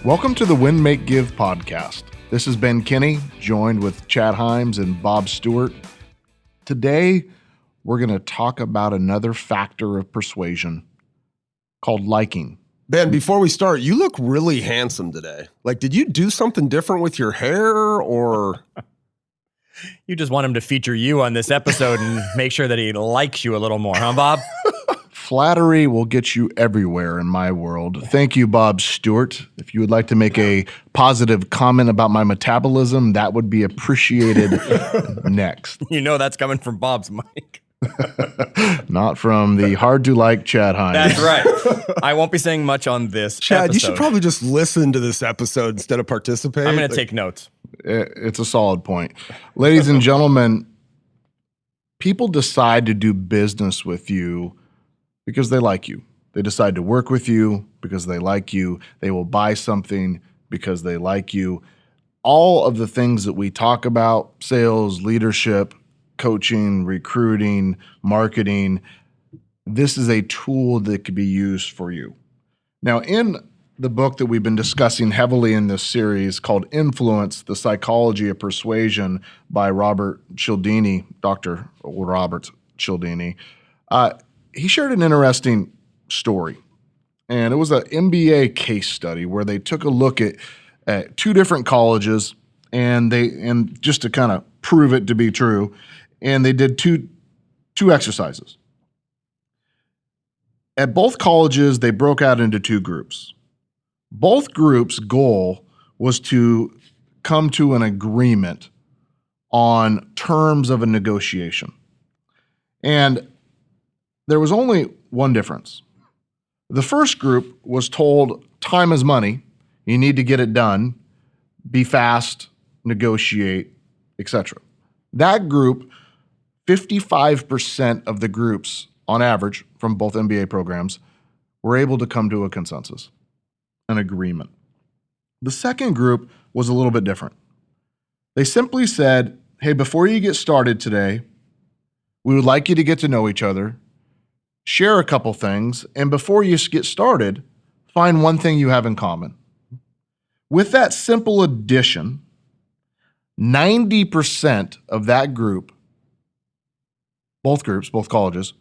Welcome to the Win, Make, Give podcast. This is Ben Kinney, joined with Chad Hyams and Bob Stewart. Today, we're going to talk about another factor of persuasion called liking. Ben, before we start, you look really handsome today. Like, did you do something different with your hair or? You just want him to feature you on this episode and make sure that he likes you a little more, huh, Bob? Flattery will get you everywhere in my world. Thank you, Bob Stewart. If you would like to make a positive comment about my metabolism, that would be appreciated next. You know that's coming from Bob's mic. Not from the hard-to-like Chad Hyams. That's right. I won't be saying much on this Chad, episode. you should probably just listen to this episode instead of participate. I'm going to take notes. It's a solid point. Ladies and gentlemen, people decide to do business with you because they like you. They decide to work with you because they like you. They will buy something because they like you. All of the things that we talk about, sales, leadership, coaching, recruiting, marketing, this is a tool that could be used for you. Now, in the book that we've been discussing heavily in this series called Influence, The Psychology of Persuasion by Robert Cialdini, Dr. Robert Cialdini, he shared an interesting story. And it was an MBA case study where they took a look at two different colleges and just to kind of prove it to be true, and they did two exercises. At both colleges, they broke out into two groups. Both groups' goal was to come to an agreement on terms of a negotiation. And there was only one difference. The first group was told time is money. You need to get it done, be fast, negotiate, etc. That group, 55% of the groups on average from both MBA programs were able to come to a consensus, an agreement. The second group was a little bit different. They simply said, hey, before you get started today, we would like you to get to know each other, share a couple things, and before you get started, find one thing you have in common. With that simple addition, 90% of that group, both groups, both colleges,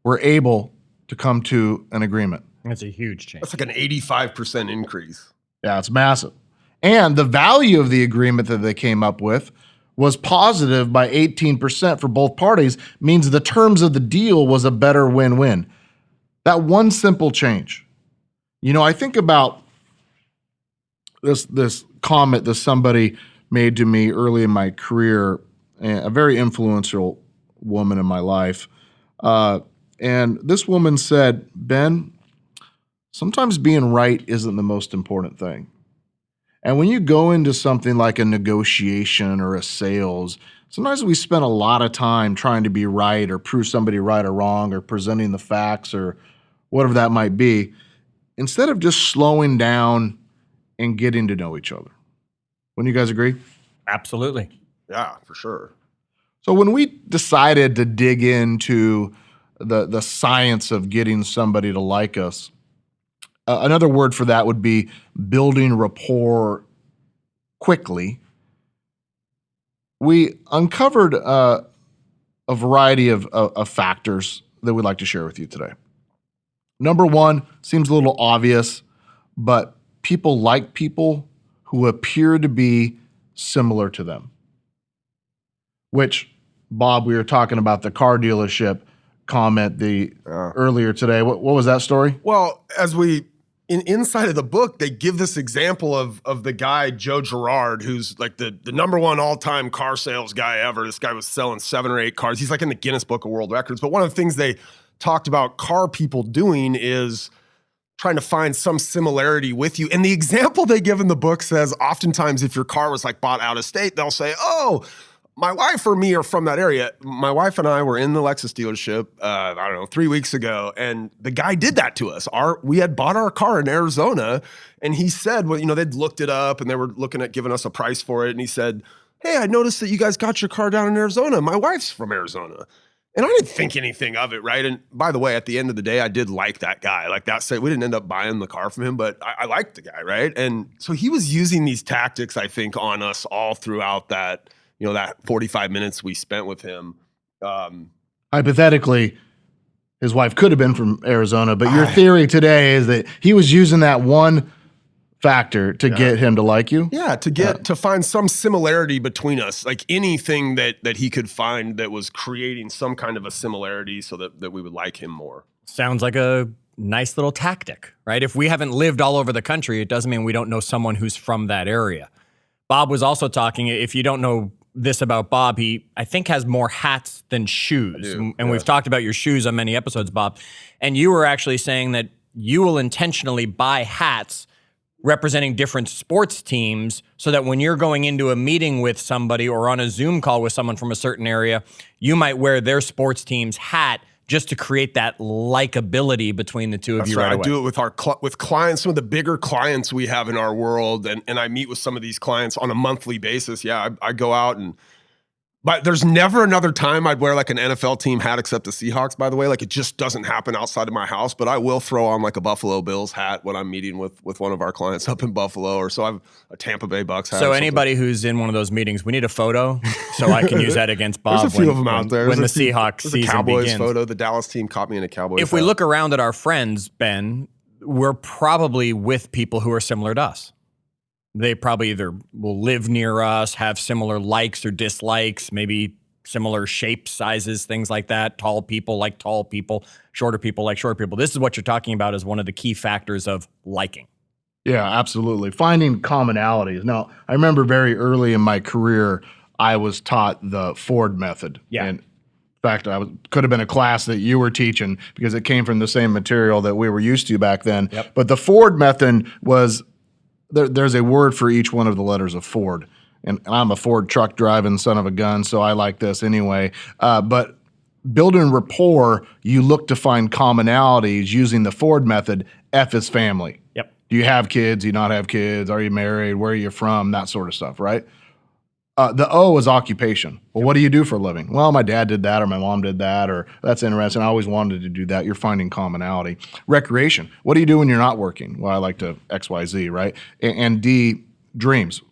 were able to come to an agreement. That's a huge change. That's like an 85% increase. Yeah, it's massive. And the value of the agreement that they came up with was positive by 18% for both parties, means the terms of the deal was a better win-win. That one simple change. You know, I think about this comment that somebody made to me early in my career, a very influential woman in my life. And this woman said, Ben, sometimes being right isn't the most important thing. And when you go into something like a negotiation or a sales, sometimes we spend a lot of time trying to be right or prove somebody right or wrong or presenting the facts or whatever that might be, instead of just slowing down and getting to know each other. Wouldn't you guys agree? Absolutely. Yeah, for sure. So when we decided to dig into the science of getting somebody to like us, another word for that would be building rapport quickly. We uncovered a variety of factors that we'd like to share with you today. Number one, seems a little obvious, but people like people who appear to be similar to them. Which, Bob, we were talking about the car dealership comment earlier today. What was that story? Well, as inside of the book, they give this example of the guy, Joe Girard, who's like the number one all-time car sales guy ever. This guy was selling 7 or 8 cars. He's like in the Guinness Book of World Records. But one of the things they talked about car people doing is trying to find some similarity with you. And the example they give in the book says, oftentimes if your car was like bought out of state, they'll say, oh, my wife or me are from that area. My wife and I were in the Lexus dealership, 3 weeks ago, and the guy did that to us. We had bought our car in Arizona, and he said, well, they'd looked it up, and they were looking at giving us a price for it, and he said, hey, I noticed that you guys got your car down in Arizona. My wife's from Arizona. And I didn't think anything of it, right? And by the way, at the end of the day, I did like that guy. Like that said, we didn't end up buying the car from him, but I liked the guy, right? And so he was using these tactics, I think, on us all throughout that, that 45 minutes we spent with him. Hypothetically, his wife could have been from Arizona, but your theory today is that he was using that one factor to get him to like you? Yeah, to find some similarity between us, like anything that he could find that was creating some kind of a similarity so that we would like him more. Sounds like a nice little tactic, right? If we haven't lived all over the country, it doesn't mean we don't know someone who's from that area. Bob was also talking, if you don't know this about Bob, he, I think, has more hats than shoes. And we've talked about your shoes on many episodes, Bob. And you were actually saying that you will intentionally buy hats representing different sports teams so that when you're going into a meeting with somebody or on a Zoom call with someone from a certain area, you might wear their sports team's hat just to create that likability between the two of you right away. I do it with clients, some of the bigger clients we have in our world, and I meet with some of these clients on a monthly basis. Yeah, I go out but there's never another time I'd wear like an NFL team hat except the Seahawks, by the way. Like it just doesn't happen outside of my house, but I will throw on like a Buffalo Bills hat when I'm meeting with one of our clients up in Buffalo, or so I have a Tampa Bay Bucks hat. So anybody who's in one of those meetings, we need a photo so I can use that against Bob. There's a few of them out there. When the Seahawks season Cowboys begins. photo. The Dallas team caught me in a Cowboys If we look around at our friends, Ben, we're probably with people who are similar to us. They probably either will live near us, have similar likes or dislikes, maybe similar shapes, sizes, things like that. Tall people like tall people, shorter people like short people. This is what you're talking about as one of the key factors of liking. Yeah, absolutely. Finding commonalities. Now, I remember very early in my career, I was taught the Ford method. Yeah. And in fact, could have been a class that you were teaching because it came from the same material that we were used to back then. Yep. But the Ford method was, there's a word for each one of the letters of Ford. And I'm a Ford truck driving son of a gun, so I like this anyway. But building rapport, you look to find commonalities using the Ford method. F is family. Yep. Do you have kids? Do you not have kids? Are you married? Where are you from? That sort of stuff, right? The O is occupation. Well, what do you do for a living? Well, my dad did that, or my mom did that, or that's interesting. I always wanted to do that. You're finding commonality. Recreation. What do you do when you're not working? Well, I like to X, Y, Z, right? And D, dreams.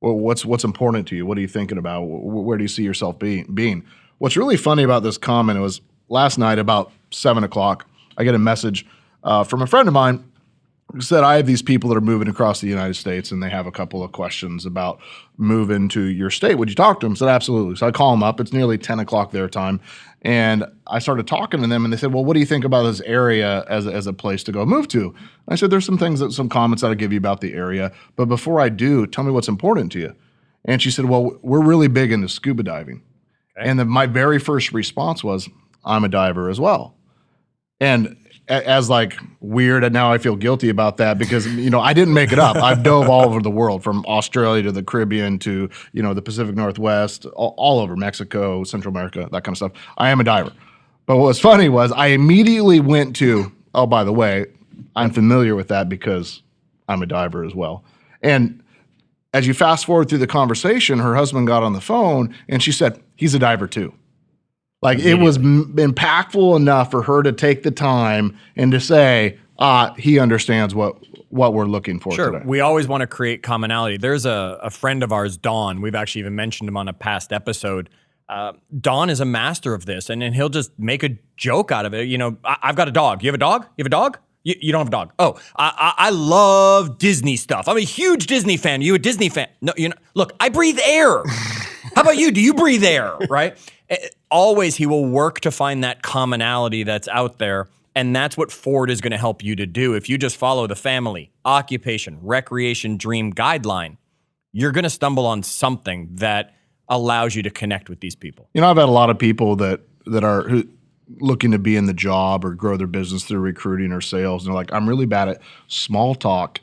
Well, what's important to you? What are you thinking about? Where do you see yourself being? What's really funny about this comment, it was last night about 7 o'clock, I get a message from a friend of mine who said, I have these people that are moving across the United States and they have a couple of questions about moving to your state. Would you talk to them? I said, absolutely. So I call them up. It's nearly 10 o'clock their time. And I started talking to them and they said, well, what do you think about this area as a place to go move to? I said, there's some comments that I'll give you about the area. But before I do, tell me what's important to you. And she said, well, we're really big into scuba diving. Okay. And my very first response was, I'm a diver as well. And as like weird, and now I feel guilty about that because, I didn't make it up. I've dove all over the world, from Australia to the Caribbean to, the Pacific Northwest, all over Mexico, Central America, that kind of stuff. I am a diver. But what was funny was I immediately went to, oh, by the way, I'm familiar with that because I'm a diver as well. And as you fast forward through the conversation, her husband got on the phone and she said, he's a diver too. Like it was impactful enough for her to take the time and to say, he understands what we're looking for today. Sure. We always want to create commonality. There's a friend of ours, Don. We've actually even mentioned him on a past episode. Don is a master of this, and he'll just make a joke out of it. I've got a dog. You have a dog? You have a dog? You don't have a dog. Oh, I love Disney stuff. I'm a huge Disney fan. You a Disney fan? No, look, I breathe air. How about you? Do you breathe air? Right? Always he will work to find that commonality that's out there. And that's what Ford is going to help you to do. If you just follow the family, occupation, recreation, dream guideline, you're going to stumble on something that allows you to connect with these people. I've had a lot of people that are looking to be in the job or grow their business through recruiting or sales. And they're like, I'm really bad at small talk.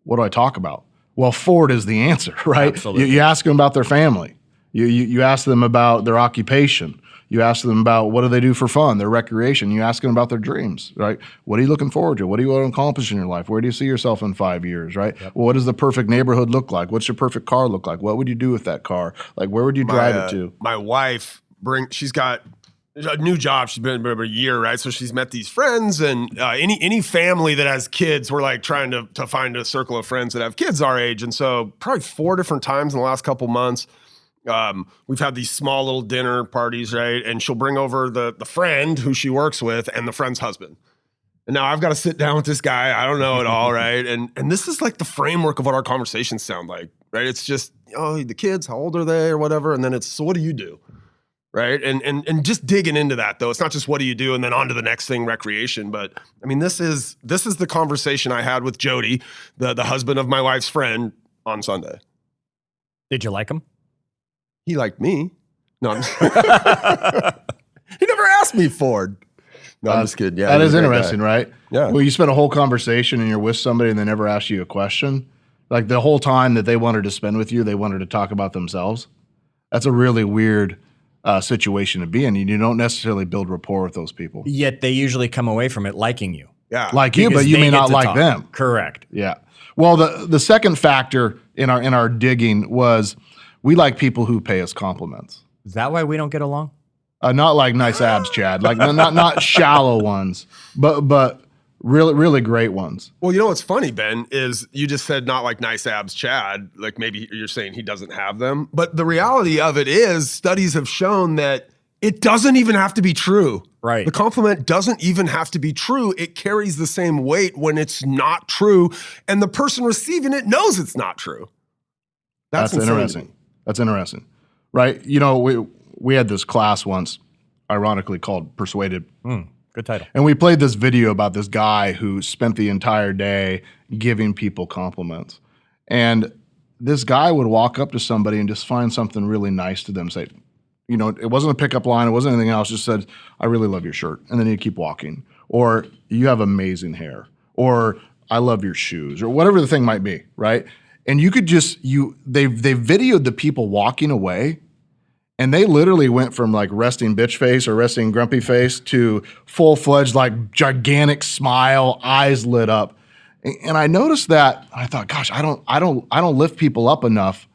What do I talk about? Well, Ford is the answer, right? Absolutely. You ask them about their family. You ask them about their occupation. You ask them about what do they do for fun, their recreation. You ask them about their dreams, right? What are you looking forward to? What do you want to accomplish in your life? Where do you see yourself in 5 years, right? Yep. Well, what does the perfect neighborhood look like? What's your perfect car look like? What would you do with that car? Like, where would you drive it to? My wife, she's got a new job. She's been about a year, right? So she's met these friends, and any family that has kids, we're like trying to find a circle of friends that have kids our age. And so probably 4 different times in the last couple months, we've had these small little dinner parties, right? And she'll bring over the friend who she works with and the friend's husband. And now I've got to sit down with this guy. I don't know it all, right? And this is like the framework of what our conversations sound like, right? It's just, oh, the kids, how old are they or whatever? And then it's, so what do you do? Right. And just digging into that, though. It's not just what do you do and then on to the next thing, recreation. But I mean, this is the conversation I had with Jody, the husband of my wife's friend, on Sunday. Did you like him? He liked me. No, he never asked me, Ford. No, I'm just kidding. Yeah, that is interesting, right? Yeah. Well, you spend a whole conversation and you're with somebody and they never ask you a question. Like the whole time that they wanted to spend with you, they wanted to talk about themselves. That's a really weird situation to be in. You don't necessarily build rapport with those people. Yet they usually come away from it liking you. Yeah. Like you, Because but you they may get not to like talk. them. Correct. Yeah. Well, the second factor in our digging was we like people who pay us compliments. Is that why we don't get along? Not like nice abs, Chad. Like not shallow ones, but really great ones. Well, you know what's funny, Ben, is you just said not like nice abs, Chad. Like maybe you're saying he doesn't have them. But the reality of it is studies have shown that it doesn't even have to be true. Right. The compliment doesn't even have to be true. It carries the same weight when it's not true. And the person receiving it knows it's not true. That's interesting. That's interesting. Right? You know, we had this class once, ironically called Persuaded. Good title. And we played this video about this guy who spent the entire day giving people compliments. And this guy would walk up to somebody and just find something really nice to them, say, you know, it wasn't a pickup line, it wasn't anything else, just said, I really love your shirt. And then he'd keep walking. Or you have amazing hair. Or I love your shoes. Or whatever the thing might be, right? And you could just, they videoed the people walking away. And they literally went from like resting bitch face or resting grumpy face to full-fledged like gigantic smile, eyes lit up. And I noticed that. I thought, gosh, I don't lift people up enough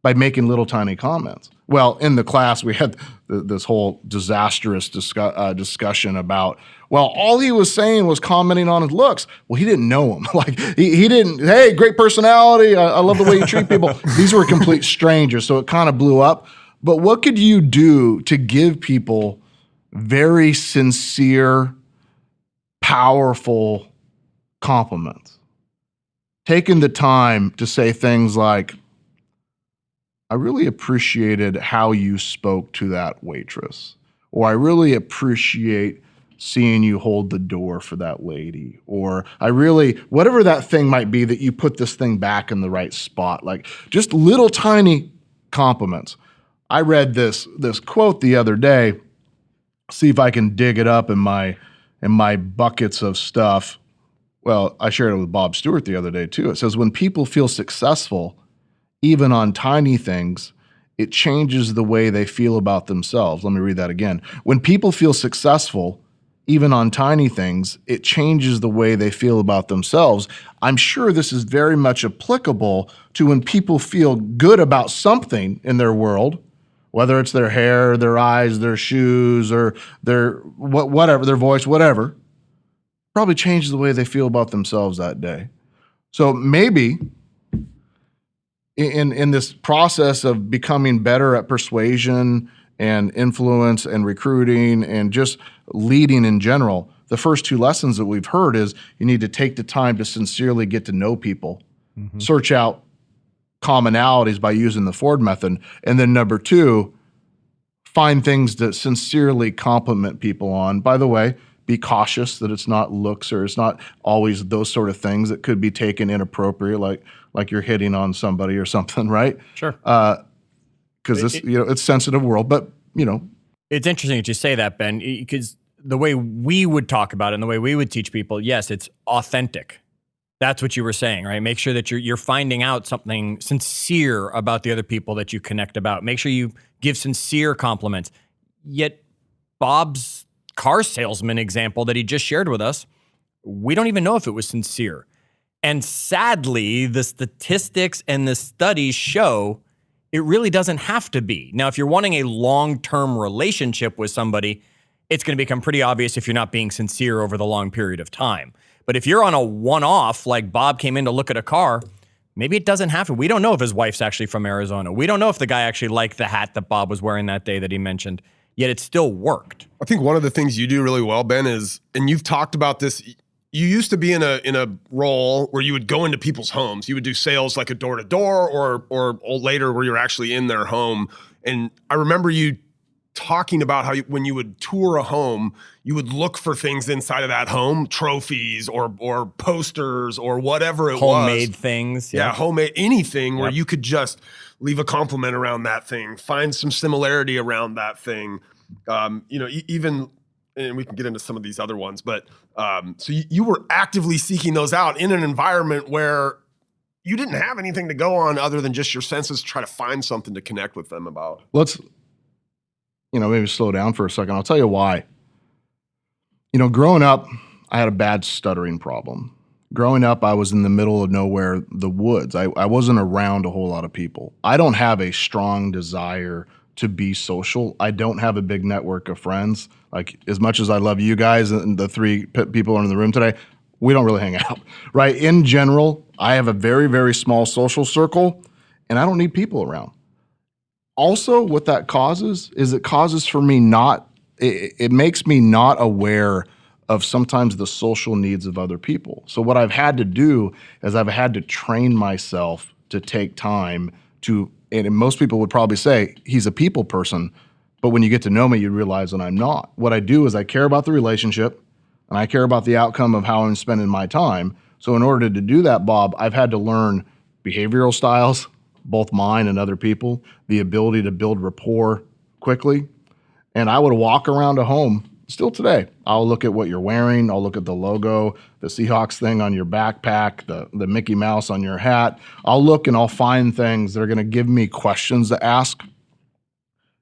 by making little tiny comments. Well, in the class we had this whole disastrous discussion about, well, all he was saying was commenting on his looks. Well, he didn't know him. Like he didn't. Hey, great personality. I love the way you treat people. These were complete strangers, so it kind of blew up. But what could you do to give people very sincere, powerful compliments? Taking the time to say things like, I really appreciated how you spoke to that waitress, or I really appreciate seeing you hold the door for that lady, or whatever that thing might be that you put this thing back in the right spot, like just little tiny compliments. I read this quote the other day. See if I can dig it up in my buckets of stuff. Well, I shared it with Bob Stewart the other day too. It says, when people feel successful, even on tiny things, it changes the way they feel about themselves. Let me read that again. When people feel successful, even on tiny things, it changes the way they feel about themselves. I'm sure this is very much applicable to when people feel good about something in their world, whether it's their hair, their eyes, their shoes, or their whatever, their voice, whatever, probably changes the way they feel about themselves that day. So maybe in this process of becoming better at persuasion and influence and recruiting and just leading in general, the first 2 lessons that we've heard is you need to take the time to sincerely get to know people, search out commonalities by using the Ford method. And then number 2, find things to sincerely compliment people on. By the way, be cautious that it's not looks or it's not always those sort of things that could be taken inappropriate, like you're hitting on somebody or something, right? Sure. Because it's a sensitive world, but It's interesting that you say that, Ben, because the way we would talk about it and the way we would teach people, yes, it's authentic. That's what you were saying, right? Make sure that you're finding out something sincere about the other people that you connect about. Make sure you give sincere compliments. Yet Bob's car salesman example that he just shared with us, we don't even know if it was sincere. And sadly, the statistics and the studies show it really doesn't have to be. Now, if you're wanting a long-term relationship with somebody, it's going to become pretty obvious if you're not being sincere over the long period of time. But if you're on a one-off, like Bob came in to look at a car, maybe it doesn't have to. We don't know if his wife's actually from Arizona. We don't know if the guy actually liked the hat that Bob was wearing that day that he mentioned, yet it still worked. I think one of the things you do really well, Ben, is, and you've talked about this, you used to be in a role where you would go into people's homes. You would do sales like a door-to-door or later where you're actually in their home. And I remember you talking about how when you would tour a home, you would look for things inside of that home, trophies or posters or whatever it was. Homemade things. Yeah, homemade, anything where you could just leave a compliment around that thing, find some similarity around that thing. Even, and we can get into some of these other ones, but so you were actively seeking those out in an environment where you didn't have anything to go on other than just your senses to try to find something to connect with them about. Let's, maybe slow down for a second. I'll tell you why. Growing up, I had a bad stuttering problem. Growing up, I was in the middle of nowhere, the woods. I wasn't around a whole lot of people. I don't have a strong desire to be social. I don't have a big network of friends. Like, as much as I love you guys and the three people in the room today, we don't really hang out, right? In general, I have a very, very small social circle, and I don't need people around. Also, what that causes is it causes for me it makes me not aware of sometimes the social needs of other people. So what I've had to do is I've had to train myself to take time to, and most people would probably say he's a people person, but when you get to know me, you realize that I'm not. What I do is I care about the relationship and I care about the outcome of how I'm spending my time. So in order to do that, Bob, I've had to learn behavioral styles, both mine and other people, the ability to build rapport quickly. And I would walk around a home still today. I'll look at what you're wearing. I'll look at the logo, the Seahawks thing on your backpack, the Mickey Mouse on your hat. I'll look and I'll find things that are going to give me questions to ask.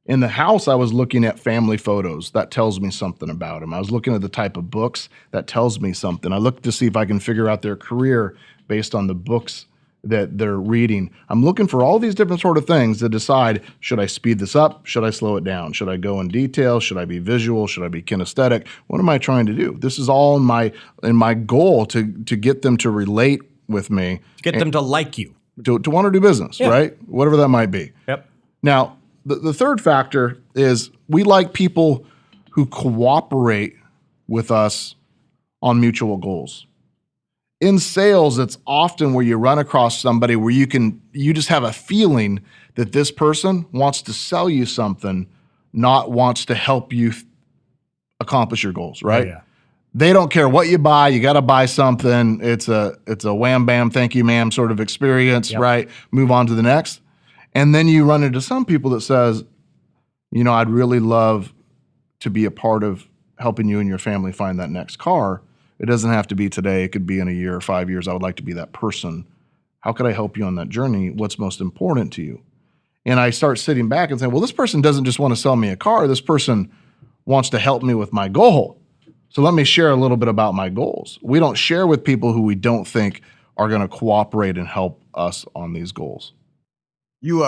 In the house, I was looking at family photos. That tells me something about them. I was looking at the type of books. That tells me something. I looked to see if I can figure out their career based on the books that they're reading. I'm looking for all these different sort of things to decide, should I speed this up? Should I slow it down? Should I go in detail? Should I be visual? Should I be kinesthetic? What am I trying to do? This is all in my goal to get them to relate with me. Get them to like you. To want to do business, right? Whatever that might be. Yep. Now, the third factor is we like people who cooperate with us on mutual goals. In sales, it's often where you run across somebody where you just have a feeling that this person wants to sell you something, not wants to help you accomplish your goals, right? Yeah. They don't care what you buy. You got to buy something. It's a wham, bam, thank you, ma'am sort of experience, right? Move on to the next. And then you run into some people that says, I'd really love to be a part of helping you and your family find that next car. It doesn't have to be today. It could be in a year or 5 years. I would like to be that person. How could I help you on that journey? What's most important to you? And I start sitting back and saying, well, this person doesn't just want to sell me a car. This person wants to help me with my goal. So let me share a little bit about my goals. We don't share with people who we don't think are going to cooperate and help us on these goals. You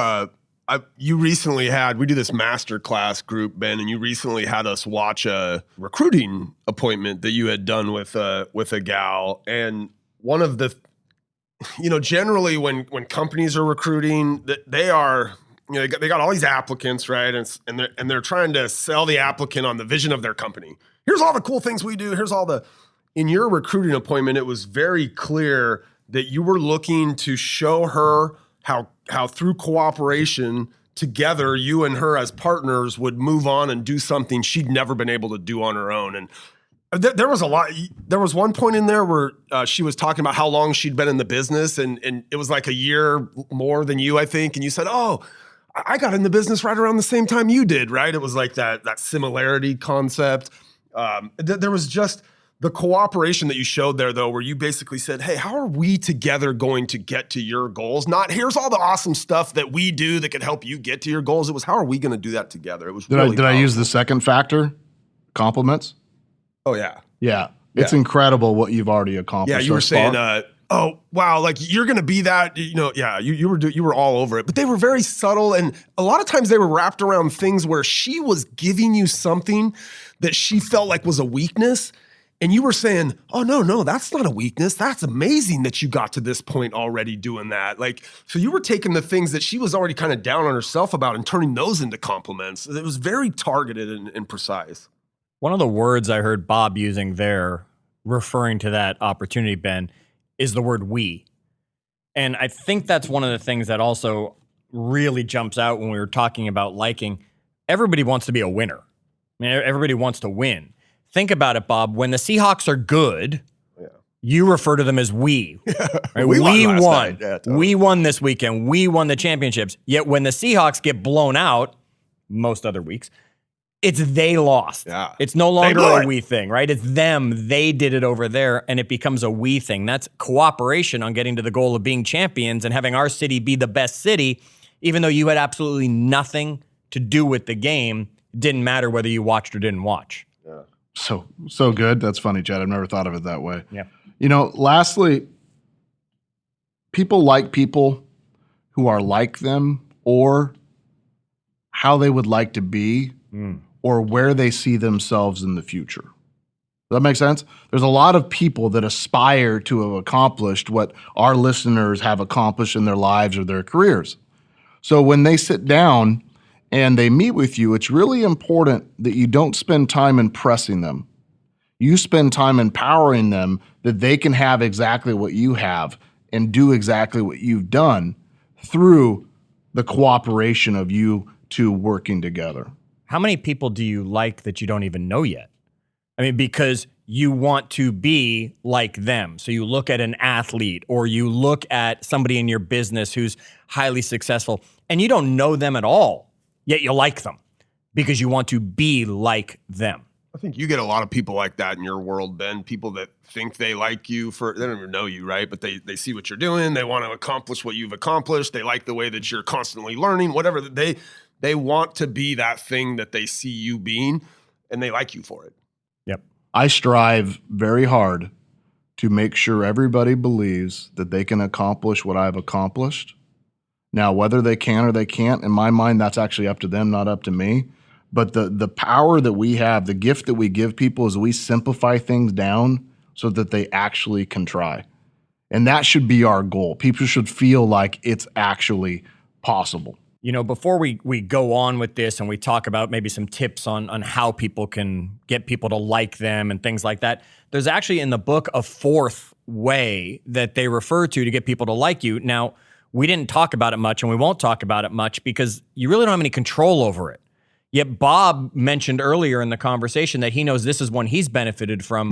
recently we do this masterclass group, Ben, and you recently had us watch a recruiting appointment that you had done with a gal. And one of the, generally when companies are recruiting, they are, they got all these applicants, right? And they're trying to sell the applicant on the vision of their company. Here's all the cool things we do. In your recruiting appointment, it was very clear that you were looking to show her how through cooperation together, you and her as partners would move on and do something she'd never been able to do on her own. And there was a lot. There was one point in there where she was talking about how long she'd been in the business, and it was like a year more than you, I think. And you said, "Oh, I got in the business right around the same time you did," right? It was like that similarity concept. There was just the cooperation that you showed there, though, where you basically said, hey, how are we together going to get to your goals? Not here's all the awesome stuff that we do that can help you get to your goals. It was how are we going to do that together? It was Did I use the second factor? Compliments? Oh, yeah. Yeah. It's incredible what you've already accomplished. Yeah, you were saying, oh, wow, like you're going to be that, you were all over it. But they were very subtle. And a lot of times they were wrapped around things where she was giving you something that she felt like was a weakness. And you were saying, oh, no, that's not a weakness. That's amazing that you got to this point already doing that. Like, so you were taking the things that she was already kind of down on herself about and turning those into compliments. It was very targeted and precise. One of the words I heard Bob using there, referring to that opportunity, Ben, is the word we. And I think that's one of the things that also really jumps out when we were talking about liking. Everybody wants to be a winner. I mean, everybody wants to win. Think about it, Bob. When the Seahawks are good, you refer to them as we. Right? We won. Yeah, totally. We won this weekend. We won the championships. Yet when the Seahawks get blown out, most other weeks, it's they lost. Yeah. It's no longer a we thing, right? It's them. They did it over there, and it becomes a we thing. That's cooperation on getting to the goal of being champions and having our city be the best city, even though you had absolutely nothing to do with the game. It didn't matter whether you watched or didn't watch. So good. That's funny, Chad. I've never thought of it that way. Yeah. You know, lastly, people like people who are like them or how they would like to be or where they see themselves in the future. Does that make sense? There's a lot of people that aspire to have accomplished what our listeners have accomplished in their lives or their careers. So when they sit down and they meet with you, it's really important that you don't spend time impressing them. You spend time empowering them that they can have exactly what you have and do exactly what you've done through the cooperation of you two working together. How many people do you like that you don't even know yet? I mean, because you want to be like them. So you look at an athlete or you look at somebody in your business who's highly successful and you don't know them at all. Yet you like them because you want to be like them. I think you get a lot of people like that in your world, Ben. People that think they like you they don't even know you, right? But they see what you're doing. They want to accomplish what you've accomplished. They like the way that you're constantly learning, whatever. They want to be that thing that they see you being, and they like you for it. Yep. I strive very hard to make sure everybody believes that they can accomplish what I've accomplished. Now, whether they can or they can't, in my mind, that's actually up to them, not up to me. But the power that we have, the gift that we give people is we simplify things down so that they actually can try. And that should be our goal. People should feel like it's actually possible. You know, before we go on with this and we talk about maybe some tips on how people can get people to like them and things like that, there's actually in the book a fourth way that they refer to get people to like you. Now, we didn't talk about it much and we won't talk about it much because you really don't have any control over it. Yet Bob mentioned earlier in the conversation that he knows this is one he's benefited from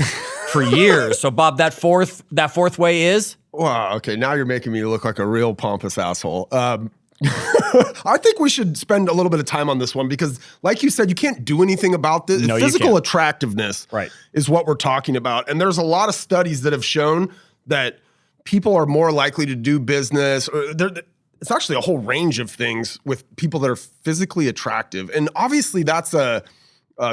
for years. So Bob, that fourth way is? Wow, okay, now you're making me look like a real pompous asshole. I think we should spend a little bit of time on this one because, like you said, you can't do anything about this. No, Physical attractiveness is what we're talking about. And there's a lot of studies that have shown that people are more likely to do business. It's actually a whole range of things with people that are physically attractive. And obviously that's a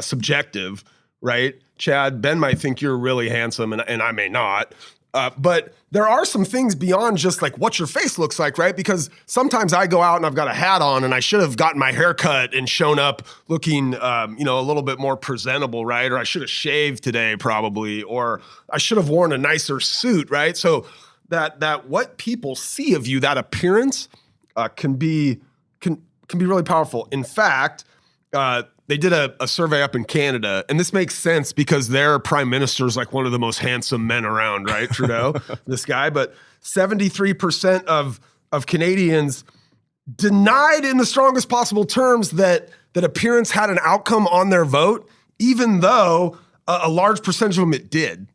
subjective, right? Chad, Ben might think you're really handsome and I may not. But there are some things beyond just like what your face looks like, right? Because sometimes I go out and I've got a hat on and I should have gotten my hair cut and shown up looking, a little bit more presentable, right? Or I should have shaved today probably, or I should have worn a nicer suit, right? So that what people see of you, that appearance, can be really powerful. In fact, they did a survey up in Canada, and this makes sense because their prime minister is like one of the most handsome men around, right? Trudeau, this guy. But 73% of Canadians denied in the strongest possible terms that appearance had an outcome on their vote, even though a large percentage of them it did.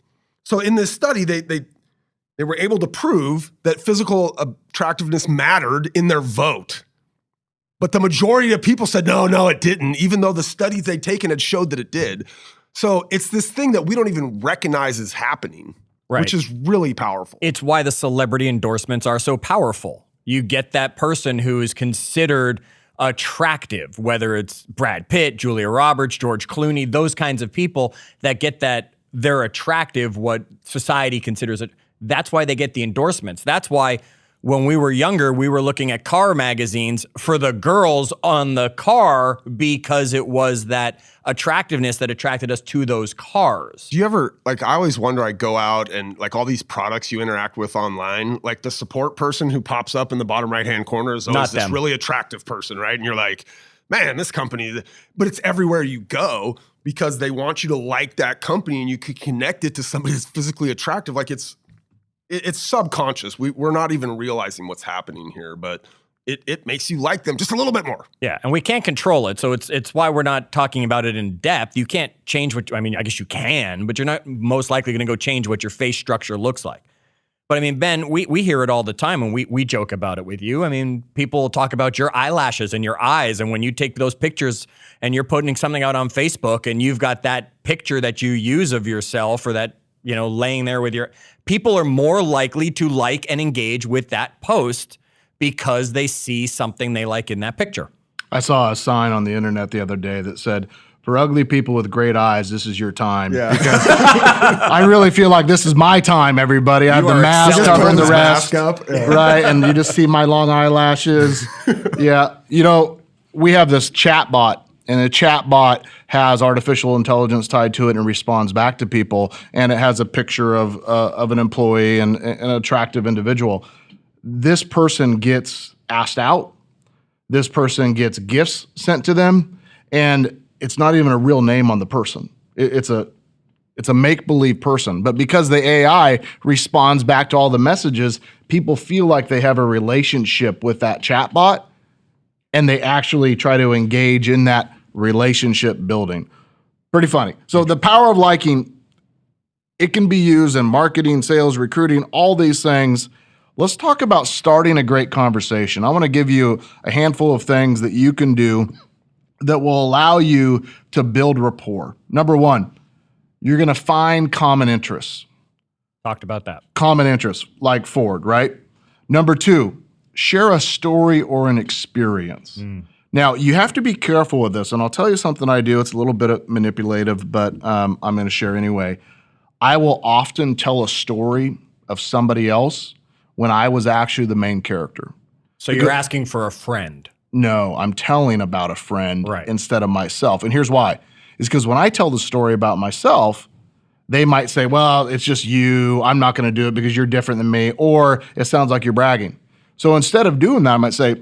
So in this study, they were able to prove that physical attractiveness mattered in their vote. But the majority of people said, no, it didn't, even though the studies they'd taken had showed that it did. So it's this thing that we don't even recognize as happening, which is really powerful. It's why the celebrity endorsements are so powerful. You get that person who is considered attractive, whether it's Brad Pitt, Julia Roberts, George Clooney, those kinds of people that get that they're attractive, what society considers it. That's why they get the endorsements. That's why when we were younger, we were looking at car magazines for the girls on the car because it was that attractiveness that attracted us to those cars. Do you ever, like, I always wonder, I go out and like all these products you interact with online, like the support person who pops up in the bottom right-hand corner is always Not this them. really attractive person, right? And you're like, man, this company, but it's everywhere you go because they want you to like that company and you could connect it to somebody that's physically attractive. Like it's subconscious. We're not even realizing what's happening here, but it makes you like them just a little bit more. Yeah, and we can't control it, so it's why we're not talking about it in depth. You can't change I guess you can, but you're not most likely going to go change what your face structure looks like. But I mean, Ben, we hear it all the time, and we joke about it with you. I mean, people talk about your eyelashes and your eyes, and when you take those pictures and you're putting something out on Facebook, and you've got that picture that you use of yourself or that, laying there with people are more likely to like and engage with that post because they see something they like in that picture. I saw a sign on the internet the other day that said, "For ugly people with great eyes, this is your time." Yeah. Because I really feel like this is my time, everybody. I have the mask excelling. covering the Pulls his rest. mask up. Yeah. Right, and you just see my long eyelashes. Yeah. We have this chat bot, and the chat bot has artificial intelligence tied to it and responds back to people, and it has a picture of an employee and an attractive individual. This person gets asked out. This person gets gifts sent to them, and it's not even a real name on the person. It's a make-believe person. But because the AI responds back to all the messages, people feel like they have a relationship with that chatbot, and they actually try to engage in that relationship building. Pretty funny. So the power of liking, it can be used in marketing, sales, recruiting, all these things. Let's talk about starting a great conversation. I want to give you a handful of things that you can do that will allow you to build rapport. Number one, you're going to find common interests. Talked about that. Common interests, like Ford, right? Number two, share a story or an experience. Now, you have to be careful with this, and I'll tell you something I do. It's a little bit manipulative, but I'm going to share anyway. I will often tell a story of somebody else when I was actually the main character. So you're asking for a friend. No, I'm telling about a friend Right. instead of myself. And here's why. It's because when I tell the story about myself, they might say, well, it's just you. I'm not going to do it because you're different than me. Or it sounds like you're bragging. So instead of doing that, I might say,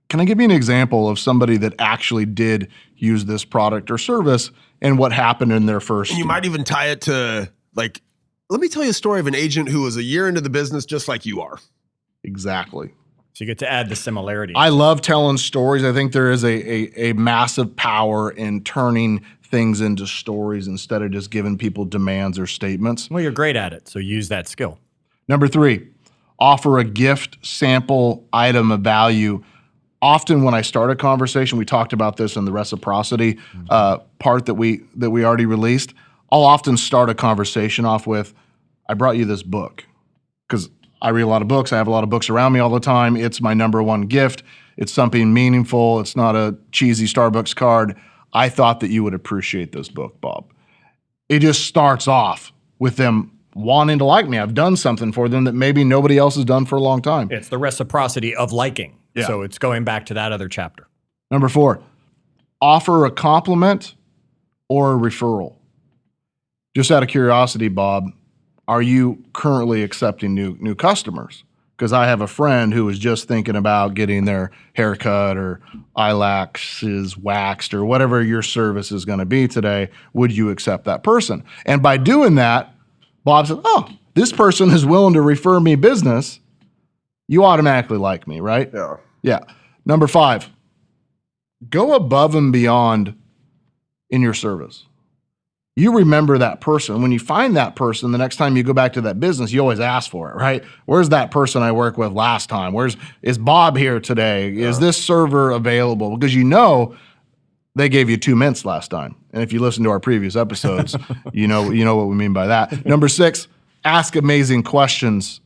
can I give you an example of somebody that actually did use this product or service and what happened in their first? And you might even tie it to, like, let me tell you a story of an agent who was a year into the business just like you are. Exactly. So you get to add the similarities. I love telling stories. I think there is a massive power in turning things into stories instead of just giving people demands or statements. Well, you're great at it, so use that skill. Number three, offer a gift, sample, item of value. Often when I start a conversation, we talked about this in the reciprocity part that we already released. I'll often start a conversation off with, I brought you this book because I read a lot of books. I have a lot of books around me all the time. It's my number one gift. It's something meaningful. It's not a cheesy Starbucks card. I thought that you would appreciate this book, Bob. It just starts off with them wanting to like me. I've done something for them that maybe nobody else has done for a long time. It's the reciprocity of liking. Yeah. So it's going back to that other chapter. Number four, offer a compliment or a referral. Just out of curiosity, Bob, are you currently accepting new customers? Because I have a friend who was just thinking about getting their haircut or eyelashes waxed or whatever your service is going to be today. Would you accept that person? And by doing that, Bob said, oh, this person is willing to refer me business. You automatically like me, right? Yeah. Yeah. Number five, go above and beyond in your service. You remember that person. When you find that person, the next time you go back to that business, you always ask for it, right? Where's that person I worked with last time? Is Bob here today? Yeah. Is this server available? Because you know they gave you 2 mints last time. And if you listen to our previous episodes, you know what we mean by that. Number six, ask amazing questions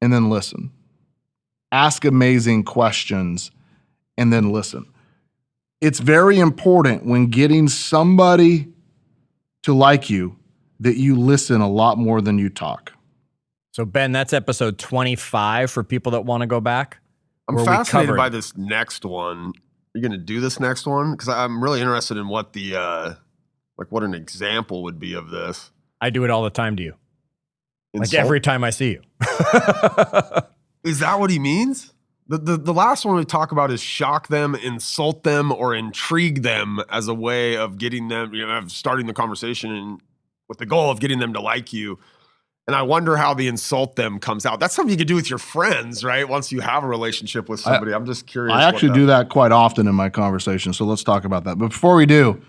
and then listen. Ask amazing questions and then listen. It's very important when getting somebody to like you that you listen a lot more than you talk. So Ben, that's episode 25 for people that want to go back. I'm fascinated by this next one. You're going to do this next one? Because I'm really interested in what the, what an example would be of this. I do it all the time to you. Insult? Like every time I see you. Is that what he means? The last one we talk about is shock them, insult them, or intrigue them as a way of getting them, of starting the conversation and with the goal of getting them to like you. And I wonder how the insult them comes out. That's something you could do with your friends, right? Once you have a relationship with somebody. I'm just curious. I actually do that quite often in my conversation. So let's talk about that. But before we do,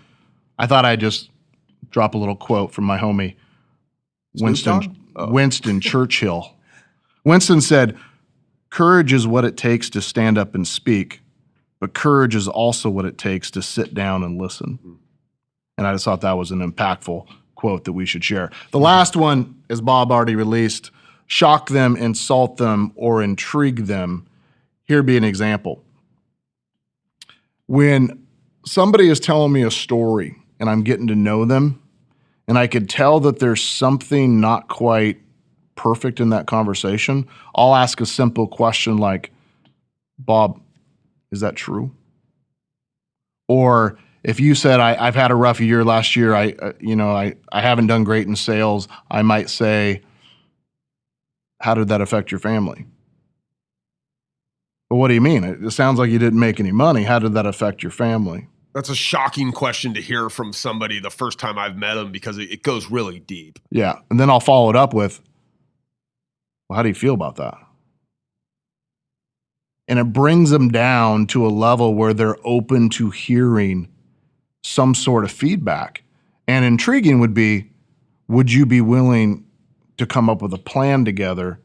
I thought I'd just drop a little quote from my homie, Winston Churchill. Winston said, "Courage is what it takes to stand up and speak, but courage is also what it takes to sit down and listen." And I just thought that was an impactful quote that we should share. The last one, as Bob already released, shock them, insult them, or intrigue them. Here be an example. When somebody is telling me a story and I'm getting to know them, and I could tell that there's something not quite perfect in that conversation, I'll ask a simple question like, "Bob, is that true?" Or if you said, I've had a rough year last year, I haven't done great in sales, I might say, "How did that affect your family?" "Well, what do you mean? It sounds like you didn't make any money. How did that affect your family?" That's a shocking question to hear from somebody the first time I've met them because it goes really deep. Yeah. And then I'll follow it up with, "Well, how do you feel about that?" And it brings them down to a level where they're open to hearing some sort of feedback. And intriguing would be, would you be willing to come up with a plan together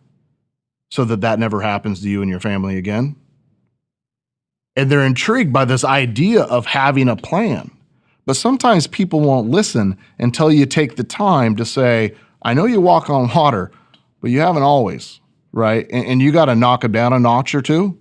so that that never happens to you and your family again? And they're intrigued by this idea of having a plan. But sometimes people won't listen until you take the time to say, "I know you walk on water, but you haven't always," right? And you got to knock it down a notch or two.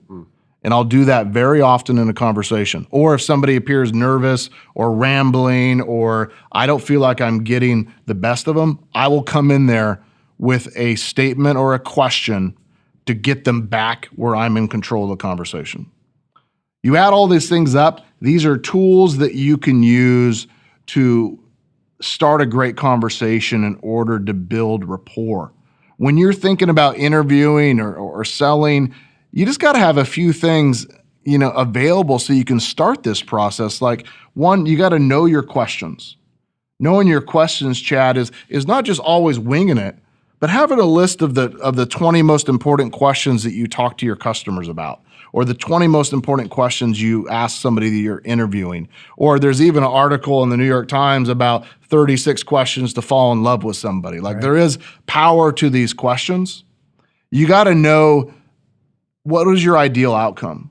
And I'll do that very often in a conversation. Or if somebody appears nervous or rambling, or I don't feel like I'm getting the best of them, I will come in there with a statement or a question to get them back where I'm in control of the conversation. You add all these things up, these are tools that you can use to start a great conversation in order to build rapport. When you're thinking about interviewing or selling, you just got to have a few things, available so you can start this process. Like, one, you got to know your questions. Knowing your questions, Chad, is not just always winging it, but having a list of the 20 most important questions that you talk to your customers about, or the 20 most important questions you ask somebody that you're interviewing. Or there's even an article in the New York Times about 36 questions to fall in love with somebody. Like, there is power to these questions. You got to know, what is your ideal outcome?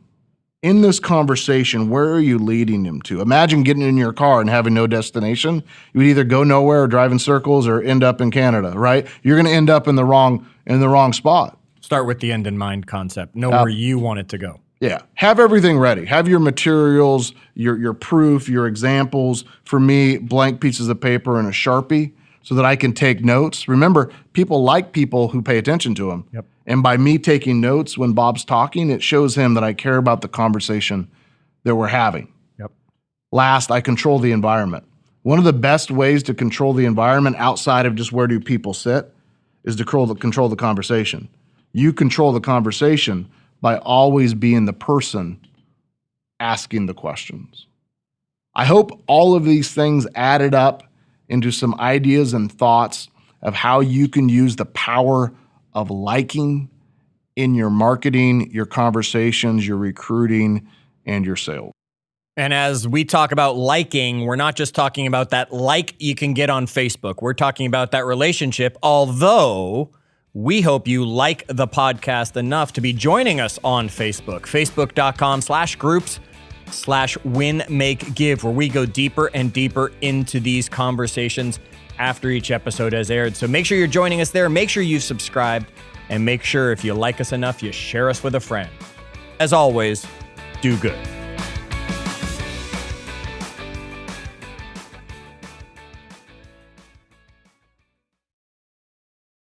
In this conversation, where are you leading them to? Imagine getting in your car and having no destination. You would either go nowhere or drive in circles or end up in Canada, right? You're going to end up in the wrong spot. Start with the end in mind concept. Know where you want it to go. Yeah. Have everything ready. Have your materials, your proof, your examples. For me, blank pieces of paper and a Sharpie so that I can take notes. Remember, people like people who pay attention to them. Yep. And by me taking notes when Bob's talking, it shows him that I care about the conversation that we're having. Yep. Last, I control the environment. One of the best ways to control the environment outside of just where do people sit is to control the conversation. You control the conversation by always being the person asking the questions. I hope all of these things added up into some ideas and thoughts of how you can use the power of liking in your marketing, your conversations, your recruiting, and your sales. And as we talk about liking, we're not just talking about that like you can get on Facebook. We're talking about that relationship, although we hope you like the podcast enough to be joining us on Facebook, facebook.com/groups/win-make-give, where we go deeper and deeper into these conversations after each episode has aired. So make sure you're joining us there. Make sure you've subscribed, and make sure if you like us enough, you share us with a friend. As always, do good.